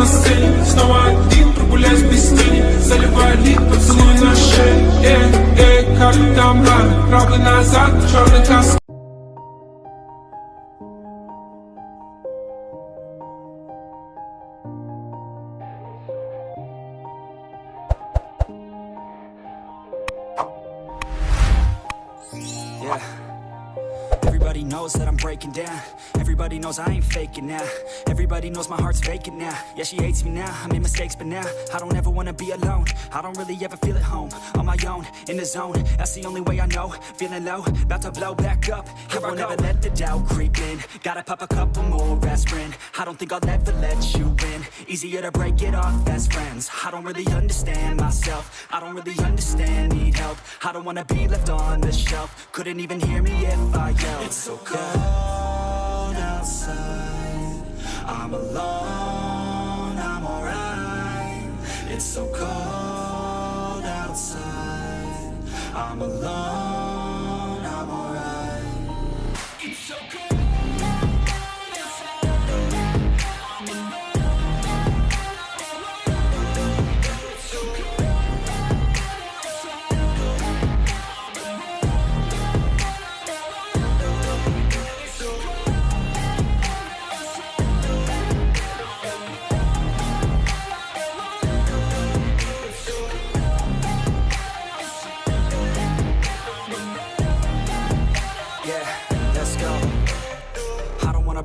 на сцене. Снова один, прогуляюсь без тени. Заливаю лик, поцелуй на шее. Как там рано, правый назад, черный каскад. Everybody knows that I'm breaking down. Everybody knows I ain't faking now. Everybody knows my heart's vacant now. Yeah, she hates me now, I made mistakes but now I don't ever wanna be alone. I don't really ever feel at home. On my own, in the zone, that's the only way I know. Feeling low, about to blow back up. I won't ever let the doubt creep in. Gotta pop a couple more aspirin. I don't think I'll ever let you in. Easier to break it off as friends. I don't really understand myself. I don't really understand, need help. I don't wanna be left on the shelf. Couldn't even hear me if I yelled. It's so cold outside, I'm alone, I'm alright. It's so cold outside, I'm alone, I'm alright. It's so cold outside, I'm alone, it's so cold outside,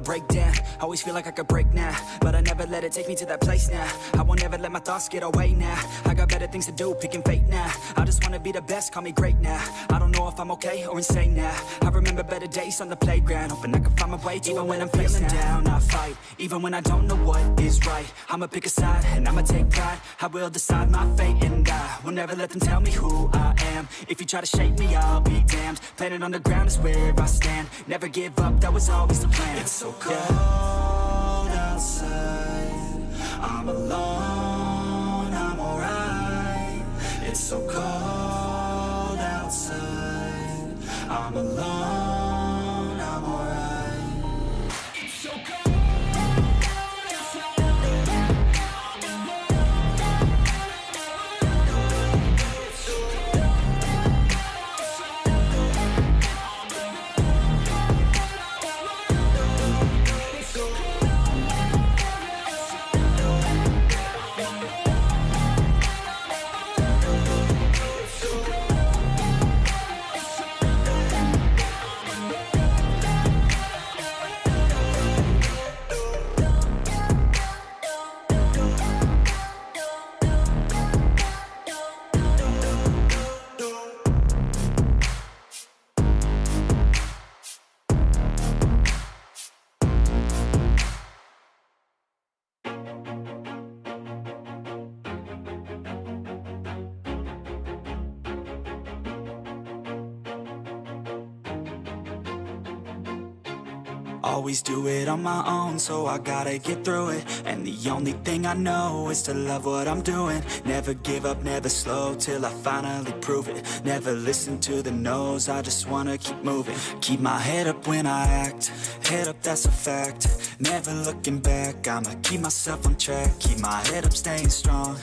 break down, always feel like I could break now, but I never let it take me to that place now. I won't ever let my thoughts get away now. I got better things to do, picking fate now. I just wanna be the best, call me great now. I don't know if I'm okay or insane now. I remember better days on the playground, hoping I can find my way. Even when I'm feeling down, I fight. Even when I don't know what is right, I'ma pick a side and I'ma take pride. I will decide my fate and I will never let them tell me who I am. If you try to shake me, I'll be damned. Planet on the ground is where I stand. Never give up, that was always the plan. It's so cold outside, I'm alone, I'm alright. It's so cold outside, I'm alone, I'm alright. It's so cold outside, I'm alone, it's so cold outside, always do it on my own, so I gotta get through it. And the only thing I know is to love what I'm doing. Never give up, never slow, till I finally prove it. Never listen to the no's, I just wanna keep moving. Keep my head up when I act, head up, that's a fact. Never looking back, I'ma keep myself on track. Keep my head up, staying strong,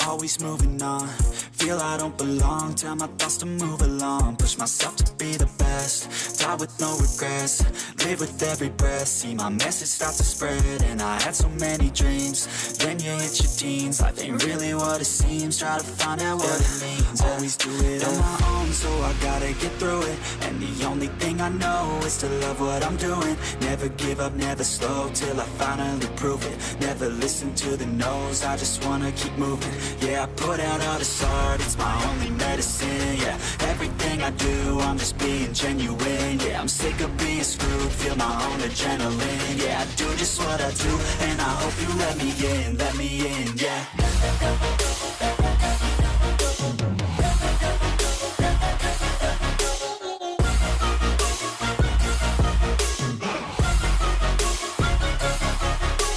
always moving on. Feel I don't belong, tell my thoughts to move along. Push myself to be the best, die with no regrets. Live with every breath, see my message start to spread. And I had so many dreams, then you hit your teens. Life ain't really what it seems, try to find out what it means. Always do it on my own, so I gotta get through it. And the only thing I know is to love what I'm doing. Never give up, never slow, till I finally prove it. Never listen to the no's, I just wanna keep moving. Yeah, I put out all this art, it's my only medicine. Yeah, everything I do, I'm just being genuine. Yeah, I'm sick of being screwed, feel my own adrenaline. Yeah, I do just what I do, and I hope you let me in, yeah.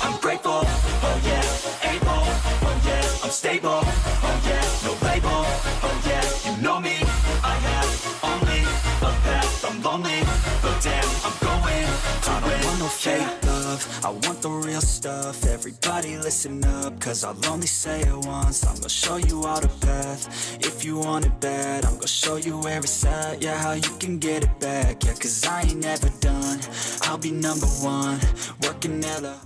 I'm grateful, oh yeah, able, oh yeah, I'm stable, oh yeah, no label, oh yeah, you know me, I have only a path, I'm lonely, but damn, I'm going to win. I don't want no fake love, I want the real stuff, everybody listen up, cause I'll only say it once. I'm gonna show you all the path, if you want it bad. I'm gonna show you where it's at, yeah, how you can get it back. Yeah, cause I ain't never done, I'll be number one, working hella